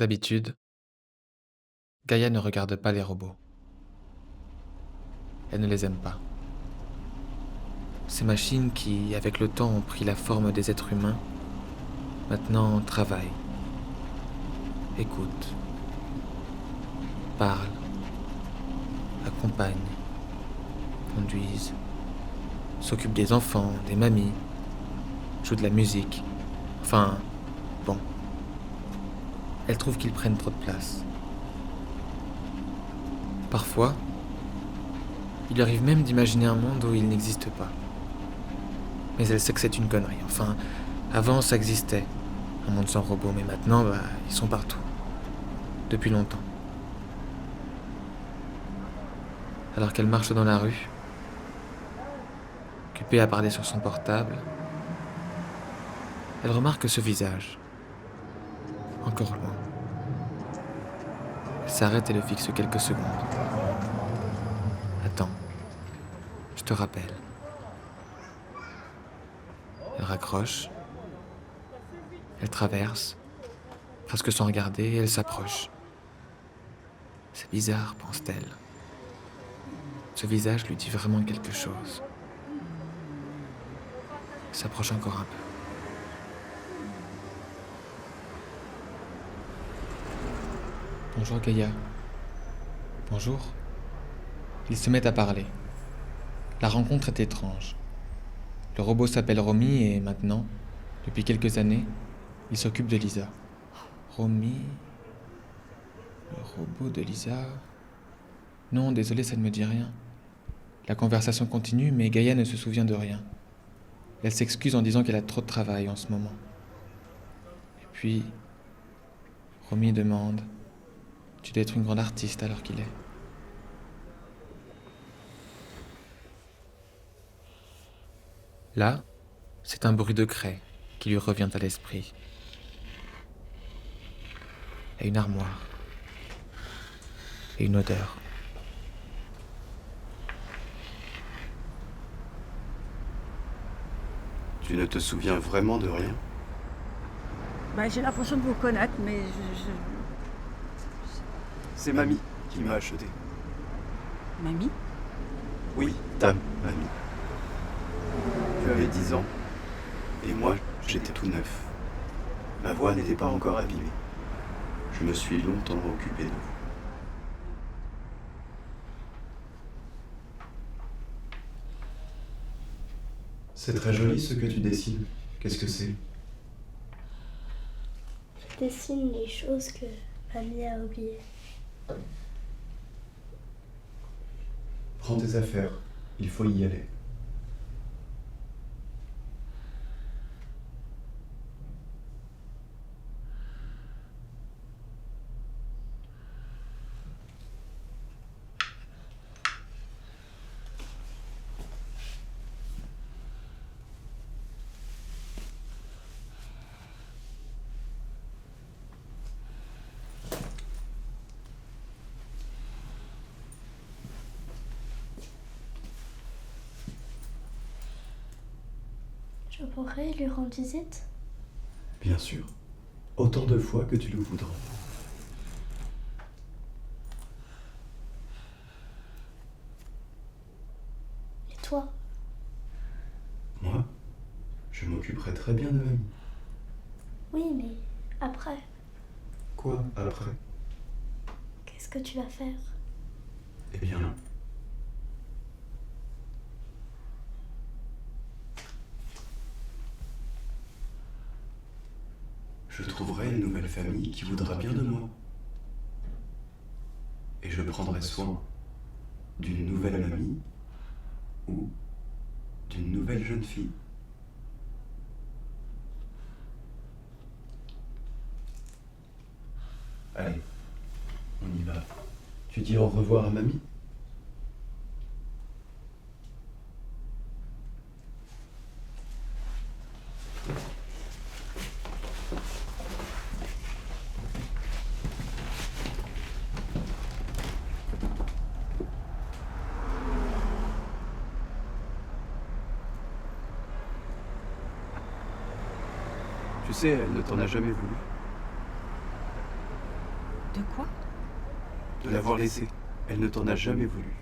D'habitude, Gaïa ne regarde pas les robots. Elle ne les aime pas. Ces machines qui, avec le temps, ont pris la forme des êtres humains, maintenant travaillent, écoutent, parlent, accompagnent, conduisent, s'occupent des enfants, des mamies, jouent de la musique. Enfin, bon. Elle trouve qu'ils prennent trop de place. Parfois, il lui arrive même d'imaginer un monde où il n'existe pas. Mais elle sait que c'est une connerie. Enfin, avant ça existait, un monde sans robots, mais maintenant, ils sont partout. Depuis longtemps. Alors qu'elle marche dans la rue, occupée à parler sur son portable, elle remarque ce visage, encore loin. Elle s'arrête et le fixe quelques secondes. Attends, je te rappelle. Elle raccroche, elle traverse, presque sans regarder, et elle s'approche. C'est bizarre, pense-t-elle. Ce visage lui dit vraiment quelque chose. Elle s'approche encore un peu. Bonjour Gaïa. Bonjour. Ils se mettent à parler. La rencontre est étrange. Le robot s'appelle Romy et maintenant, depuis quelques années, il s'occupe de Lisa. Romy... Le robot de Lisa... Non, désolé, ça ne me dit rien. La conversation continue, mais Gaïa ne se souvient de rien. Elle s'excuse en disant qu'elle a trop de travail en ce moment. Et puis, Romy demande: Tu dois être une grande artiste alors qu'il est. Là, c'est un bruit de craie qui lui revient à l'esprit. Et une armoire. Et une odeur. Tu ne te souviens vraiment de rien? J'ai l'impression de vous connaître, mais C'est mamie qui m'a acheté. Mamie? Oui, ta mamie. Tu avais 10 ans, et moi, j'étais tout neuf. Ma voix n'était pas encore abîmée. Je me suis longtemps occupé de vous. C'est très joli ce que tu dessines. Qu'est-ce que c'est? Je dessine les choses que mamie a oubliées. Prends tes affaires, il faut y aller. Je pourrais lui rendre visite? Bien sûr, autant de fois que tu le voudras. Et toi? Moi, je m'occuperai très bien de mamie. Oui, mais après, Quoi après? qu'est-ce que tu vas faire? Eh bien, je trouverai une nouvelle famille qui voudra bien de moi. Et je prendrai soin d'une nouvelle mamie ou d'une nouvelle jeune fille. Allez, on y va. Tu dis au revoir à mamie? Tu sais, elle ne t'en a jamais voulu. De quoi? De l'avoir laissée. Elle ne t'en a jamais voulu.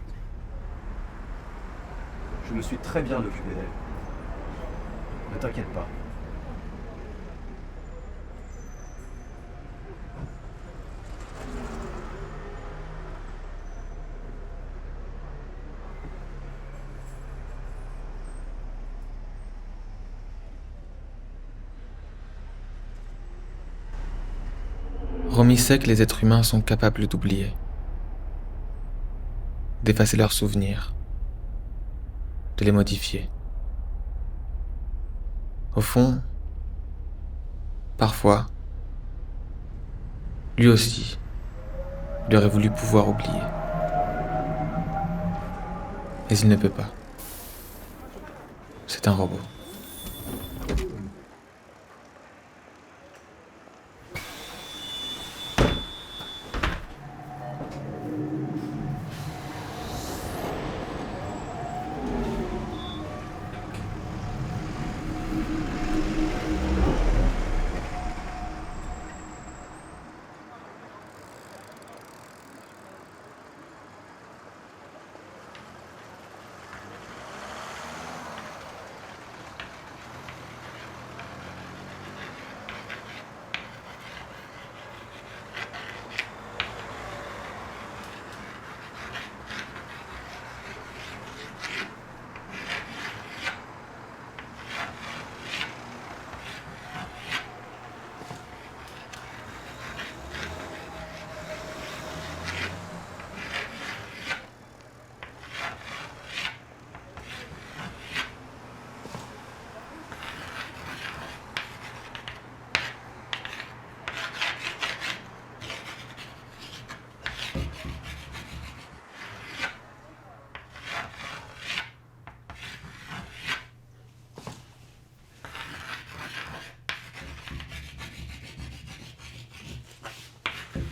Je me suis très bien occupé d'elle. Ne t'inquiète pas. Romy sait que les êtres humains sont capables d'oublier, d'effacer leurs souvenirs, de les modifier. Au fond, parfois, lui aussi, il aurait voulu pouvoir oublier. Mais il ne peut pas. C'est un robot.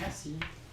Merci.